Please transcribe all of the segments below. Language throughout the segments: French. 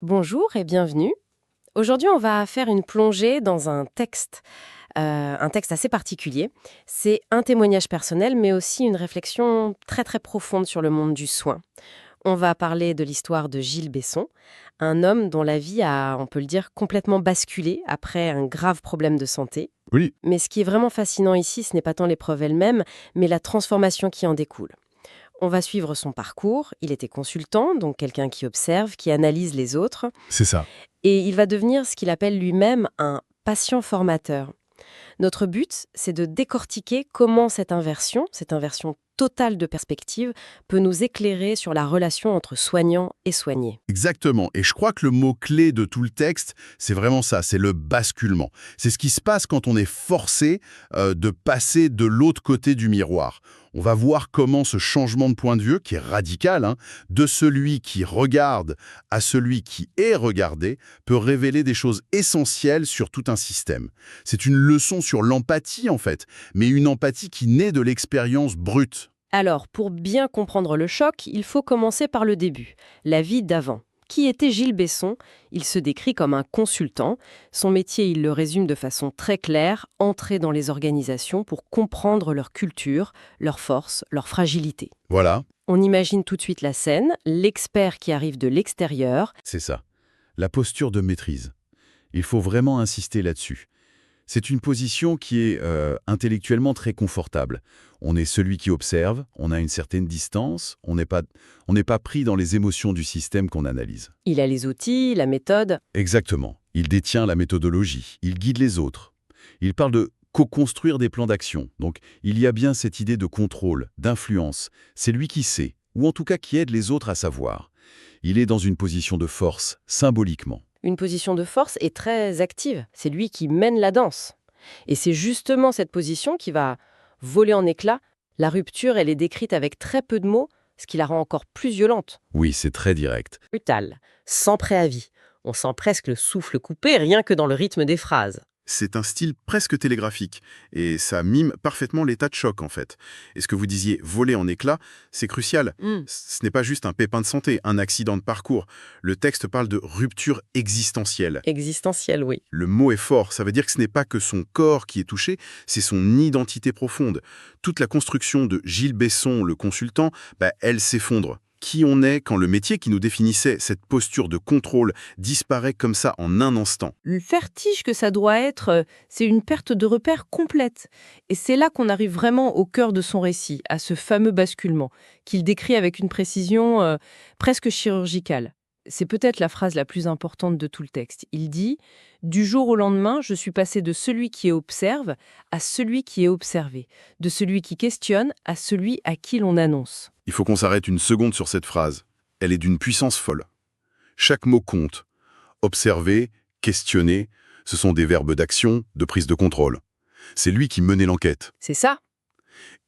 Bonjour et bienvenue. Aujourd'hui, on va faire une plongée dans un texte assez particulier. C'est un témoignage personnel, mais aussi une réflexion très très profonde sur le monde du soin. On va parler de l'histoire de Gilles Besson, un homme dont la vie a, on peut le dire, complètement basculé après un grave problème de santé. Oui, Mais ce qui est vraiment fascinant ici, ce n'est pas tant l'épreuve elle-même, mais la transformation qui en découle. On va suivre son parcours. Il était consultant, donc quelqu'un qui observe, qui analyse les autres. c'est ça. Et il va devenir ce qu'il appelle lui-même un patient formateur. Notre but, c'est de décortiquer comment cette inversion totale de perspective, peut nous éclairer sur la relation entre soignant et soigné. Exactement. Et je crois que le mot-clé de tout le texte, c'est vraiment ça, c'est le basculement. C'est ce qui se passe quand on est forcé de passer de l'autre côté du miroir. On va voir comment ce changement de point de vue, qui est radical, de celui qui regarde à celui qui est regardé, peut révéler des choses essentielles sur tout un système. C'est une leçon sur l'empathie, en fait, mais une empathie qui naît de l'expérience brute. Alors, pour bien comprendre le choc, il faut commencer par le début, la vie d'avant. Qui était Gilles Besson? Il se décrit comme un consultant. Son métier, il le résume de façon très claire, entrer dans les organisations pour comprendre leur culture, leurs forces, leurs fragilités. Voilà, On imagine tout de suite la scène, l'expert qui arrive de l'extérieur. c'est ça. La posture de maîtrise. Il faut vraiment insister là-dessus. C'est une position qui est intellectuellement très confortable. On est celui qui observe, on a une certaine distance, on n'est pas pris dans les émotions du système qu'on analyse. Il a les outils, la méthode. Exactement. Il détient la méthodologie, il guide les autres. Il parle de co-construire des plans d'action. Donc, il y a bien cette idée de contrôle, d'influence. C'est lui qui sait, ou en tout cas qui aide les autres à savoir. Il est dans une position de force, symboliquement. Une position de force est très active. C'est lui qui mène la danse. Et c'est justement cette position qui va voler en éclats. La rupture, elle est décrite avec très peu de mots, ce qui la rend encore plus violente. Oui, c'est très direct. Brutale, sans préavis. On sent presque le souffle coupé rien que dans le rythme des phrases. C'est un style presque télégraphique, et ça mime parfaitement l'état de choc, en fait. Et ce que vous disiez, voler en éclats, c'est crucial. Ce n'est pas juste un pépin de santé, un accident de parcours. Le texte parle de rupture existentielle. Existentiel, oui. Le mot est fort, ça veut dire que ce n'est pas que son corps qui est touché, c'est son identité profonde. Toute la construction de Gilles Besson, le consultant, elle s'effondre. Qui on est quand le métier qui nous définissait, cette posture de contrôle, disparaît comme ça en un instant. Le vertige que ça doit être, c'est une perte de repère complète. Et c'est là qu'on arrive vraiment au cœur de son récit, à ce fameux basculement, qu'il décrit avec une précision presque chirurgicale. C'est peut-être la phrase la plus importante de tout le texte. Il dit « Du jour au lendemain, je suis passé de celui qui observe à celui qui est observé, de celui qui questionne à celui à qui l'on annonce. » Il faut qu'on s'arrête une seconde sur cette phrase. Elle est d'une puissance folle. Chaque mot compte. Observer, questionner, ce sont des verbes d'action, de prise de contrôle. C'est lui qui menait l'enquête. C'est ça.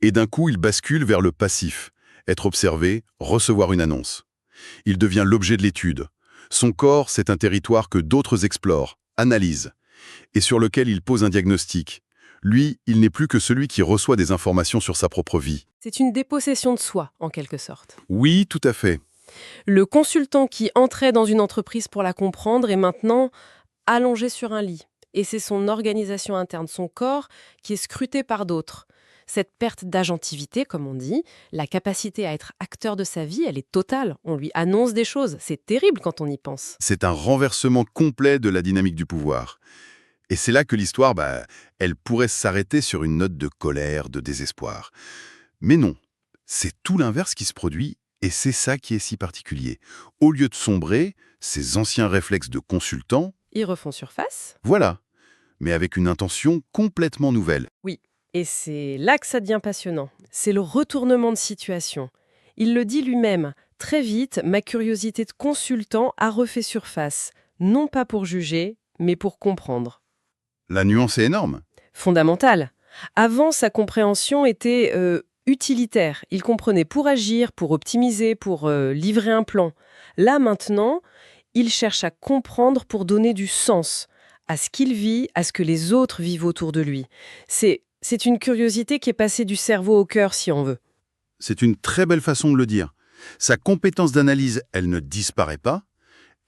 Et d'un coup, il bascule vers le passif. Être observé, recevoir une annonce. Il devient l'objet de l'étude. Son corps, c'est un territoire que d'autres explorent, analysent, et sur lequel il pose un diagnostic. Lui, il n'est plus que celui qui reçoit des informations sur sa propre vie. C'est une dépossession de soi, en quelque sorte. Oui, tout à fait. Le consultant qui entrait dans une entreprise pour la comprendre est maintenant allongé sur un lit. Et c'est son organisation interne, son corps, qui est scruté par d'autres. Cette perte d'agentivité, comme on dit, la capacité à être acteur de sa vie, elle est totale. On lui annonce des choses. C'est terrible quand on y pense. C'est un renversement complet de la dynamique du pouvoir. Et c'est là que l'histoire, elle pourrait s'arrêter sur une note de colère, de désespoir. Mais non, c'est tout l'inverse qui se produit, et c'est ça qui est si particulier. Au lieu de sombrer, ces anciens réflexes de consultant, Ils refont surface. voilà, mais avec une intention complètement nouvelle. Oui. Et c'est là que ça devient passionnant. C'est le retournement de situation. Il le dit lui-même. Très vite, ma curiosité de consultant a refait surface. Non pas pour juger, mais pour comprendre. La nuance est énorme. Fondamental. Avant, sa compréhension était utilitaire. Il comprenait pour agir, pour optimiser, pour livrer un plan. Là, maintenant, il cherche à comprendre pour donner du sens à ce qu'il vit, à ce que les autres vivent autour de lui. C'est une curiosité qui est passée du cerveau au cœur, si on veut. C'est une très belle façon de le dire. Sa compétence d'analyse, elle ne disparaît pas,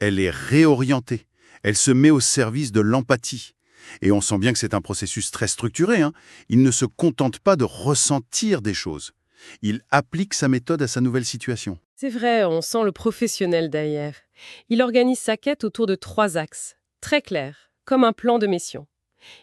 elle est réorientée. Elle se met au service de l'empathie. Et on sent bien que c'est un processus très structuré, hein. Il ne se contente pas de ressentir des choses. Il applique sa méthode à sa nouvelle situation. C'est vrai, on sent le professionnel derrière. Il organise sa quête autour de 3 axes, très clairs, comme un plan de mission.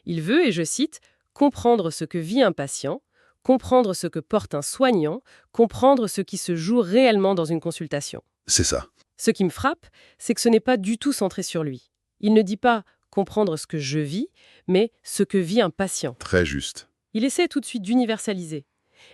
Il veut, et je cite, « comprendre ce que vit un patient, comprendre ce que porte un soignant, comprendre ce qui se joue réellement dans une consultation. » C'est ça. Ce qui me frappe, c'est que ce n'est pas du tout centré sur lui. Il ne dit pas « comprendre ce que je vis », mais « ce que vit un patient ». Très juste. Il essaie tout de suite d'universaliser.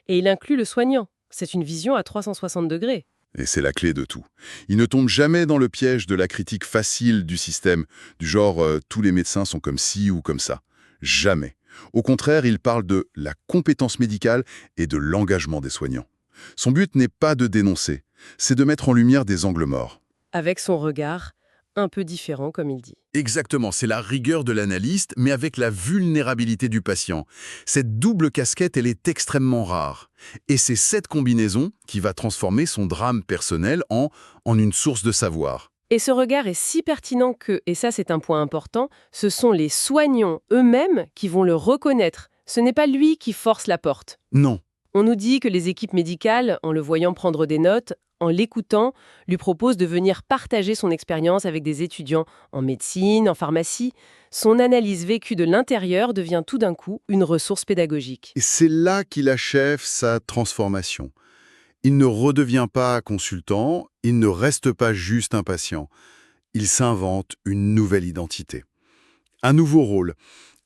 Et il inclut le soignant. C'est une vision à 360 degrés. Et c'est la clé de tout. Il ne tombe jamais dans le piège de la critique facile du système, du genre tous les médecins sont comme ci ou comme ça. Jamais. Au contraire, il parle de la compétence médicale et de l'engagement des soignants. Son but n'est pas de dénoncer, c'est de mettre en lumière des angles morts. Avec son regard, un peu différent comme il dit. Exactement, c'est la rigueur de l'analyste, mais avec la vulnérabilité du patient. Cette double casquette, elle est extrêmement rare. Et c'est cette combinaison qui va transformer son drame personnel en une source de savoir. Et ce regard est si pertinent que, et ça c'est un point important, ce sont les soignants eux-mêmes qui vont le reconnaître. Ce n'est pas lui qui force la porte. Non. On nous dit que les équipes médicales, en le voyant prendre des notes, en l'écoutant, lui proposent de venir partager son expérience avec des étudiants en médecine, en pharmacie. Son analyse vécue de l'intérieur devient tout d'un coup une ressource pédagogique. Et c'est là qu'il achève sa transformation. Il ne redevient pas consultant, il ne reste pas juste un patient. Il s'invente une nouvelle identité. Un nouveau rôle.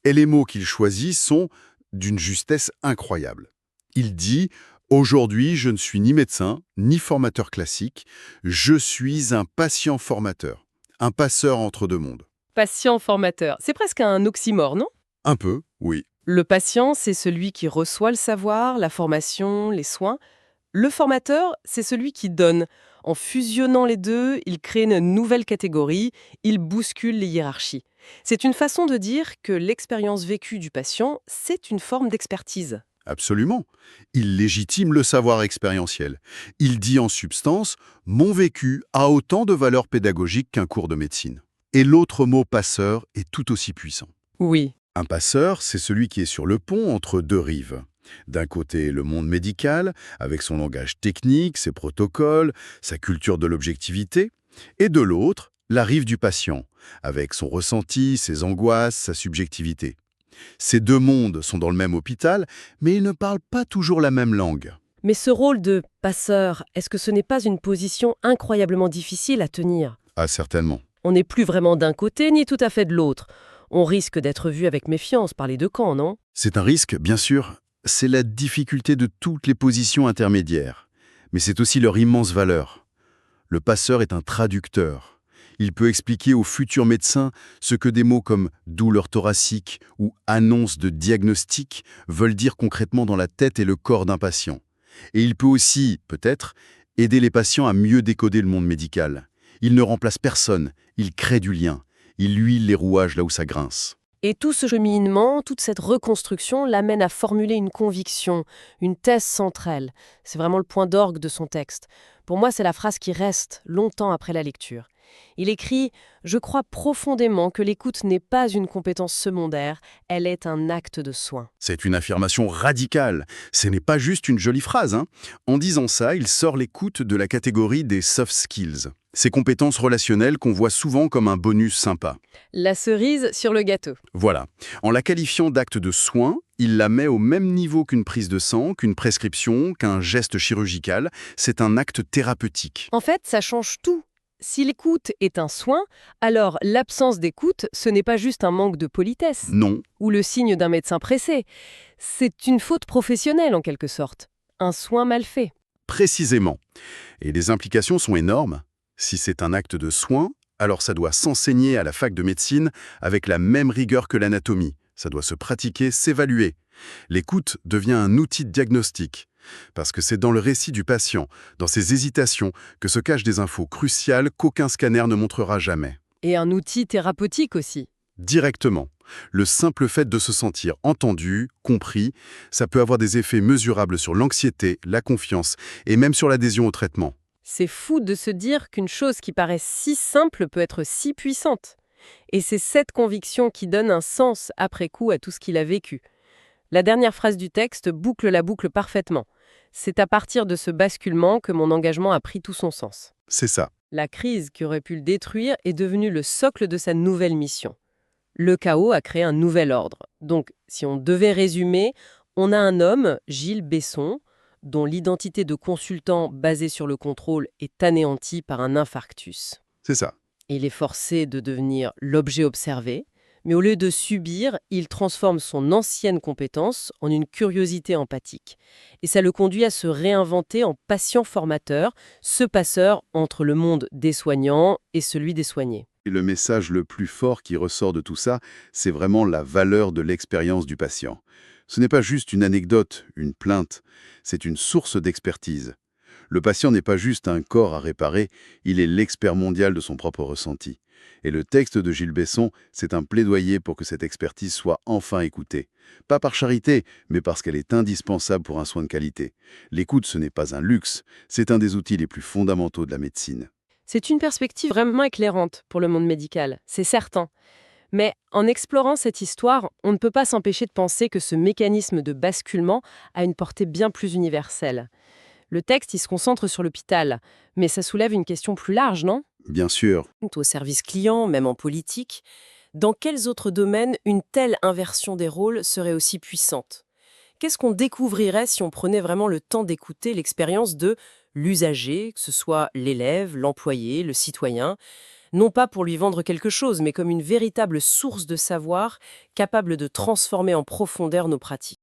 Et les mots qu'il choisit sont d'une justesse incroyable. Il dit « Aujourd'hui, je ne suis ni médecin, ni formateur classique. Je suis un patient formateur, un passeur entre deux mondes. » Patient formateur, c'est presque un oxymore, non ? Un peu, oui. Le patient, c'est celui qui reçoit le savoir, la formation, les soins. Le formateur, c'est celui qui donne. En fusionnant les deux, il crée une nouvelle catégorie, il bouscule les hiérarchies. C'est une façon de dire que l'expérience vécue du patient, c'est une forme d'expertise. Absolument. Il légitime le savoir expérientiel. Il dit en substance « Mon vécu a autant de valeur pédagogique qu'un cours de médecine ». Et l'autre mot « passeur » est tout aussi puissant. Oui. Un passeur, c'est celui qui est sur le pont entre deux rives. D'un côté, le monde médical, avec son langage technique, ses protocoles, sa culture de l'objectivité, et de l'autre, la rive du patient, avec son ressenti, ses angoisses, sa subjectivité. Ces deux mondes sont dans le même hôpital, mais ils ne parlent pas toujours la même langue. Mais ce rôle de passeur, est-ce que ce n'est pas une position incroyablement difficile à tenir ? Ah, certainement. On n'est plus vraiment d'un côté ni tout à fait de l'autre. On risque d'être vu avec méfiance par les deux camps, non ? C'est un risque, bien sûr. C'est la difficulté de toutes les positions intermédiaires. Mais c'est aussi leur immense valeur. Le passeur est un traducteur. Il peut expliquer aux futurs médecins ce que des mots comme douleur thoracique ou annonce de diagnostic veulent dire concrètement dans la tête et le corps d'un patient. Et il peut aussi, peut-être, aider les patients à mieux décoder le monde médical. Il ne remplace personne, il crée du lien. Il huile les rouages là où ça grince. Et tout ce cheminement, toute cette reconstruction l'amène à formuler une conviction, une thèse centrale. C'est vraiment le point d'orgue de son texte. Pour moi, c'est la phrase qui reste longtemps après la lecture. Il écrit « Je crois profondément que l'écoute n'est pas une compétence secondaire, elle est un acte de soin. » C'est une affirmation radicale. Ce n'est pas juste une jolie phrase, hein. En disant ça, il sort l'écoute de la catégorie des soft skills. Ces compétences relationnelles qu'on voit souvent comme un bonus sympa. La cerise sur le gâteau. Voilà. En la qualifiant d'acte de soin, il la met au même niveau qu'une prise de sang, qu'une prescription, qu'un geste chirurgical. C'est un acte thérapeutique. En fait, ça change tout. Si l'écoute est un soin, alors l'absence d'écoute, ce n'est pas juste un manque de politesse Non. ou le signe d'un médecin pressé. C'est une faute professionnelle en quelque sorte. Un soin mal fait. Précisément. Et les implications sont énormes. Si c'est un acte de soin, alors ça doit s'enseigner à la fac de médecine avec la même rigueur que l'anatomie. Ça doit se pratiquer, s'évaluer. L'écoute devient un outil de diagnostic. Parce que c'est dans le récit du patient, dans ses hésitations, que se cachent des infos cruciales qu'aucun scanner ne montrera jamais. Et un outil thérapeutique aussi. Directement. Le simple fait de se sentir entendu, compris, ça peut avoir des effets mesurables sur l'anxiété, la confiance et même sur l'adhésion au traitement. C'est fou de se dire qu'une chose qui paraît si simple peut être si puissante. Et c'est cette conviction qui donne un sens après coup à tout ce qu'il a vécu. La dernière phrase du texte boucle la boucle parfaitement. C'est à partir de ce basculement que mon engagement a pris tout son sens. C'est ça. La crise qui aurait pu le détruire est devenue le socle de sa nouvelle mission. Le chaos a créé un nouvel ordre. Donc, si on devait résumer, on a un homme, Gilles Besson, dont l'identité de consultant basée sur le contrôle est anéantie par un infarctus. C'est ça. Il est forcé de devenir l'objet observé, mais au lieu de subir, il transforme son ancienne compétence en une curiosité empathique. Et ça le conduit à se réinventer en patient formateur, ce passeur entre le monde des soignants et celui des soignés. Et le message le plus fort qui ressort de tout ça, c'est vraiment la valeur de l'expérience du patient. Ce n'est pas juste une anecdote, une plainte, c'est une source d'expertise. Le patient n'est pas juste un corps à réparer, il est l'expert mondial de son propre ressenti. Et le texte de Gilles Besson, c'est un plaidoyer pour que cette expertise soit enfin écoutée. Pas par charité, mais parce qu'elle est indispensable pour un soin de qualité. L'écoute, ce n'est pas un luxe, c'est un des outils les plus fondamentaux de la médecine. C'est une perspective vraiment éclairante pour le monde médical, c'est certain. Mais en explorant cette histoire, on ne peut pas s'empêcher de penser que ce mécanisme de basculement a une portée bien plus universelle. Le texte, il se concentre sur l'hôpital, mais ça soulève une question plus large, non? Bien sûr, Au service client, même en politique, dans quels autres domaines une telle inversion des rôles serait aussi puissante? Qu'est-ce qu'on découvrirait si on prenait vraiment le temps d'écouter l'expérience de l'usager, que ce soit l'élève, l'employé, le citoyen, non pas pour lui vendre quelque chose, mais comme une véritable source de savoir capable de transformer en profondeur nos pratiques?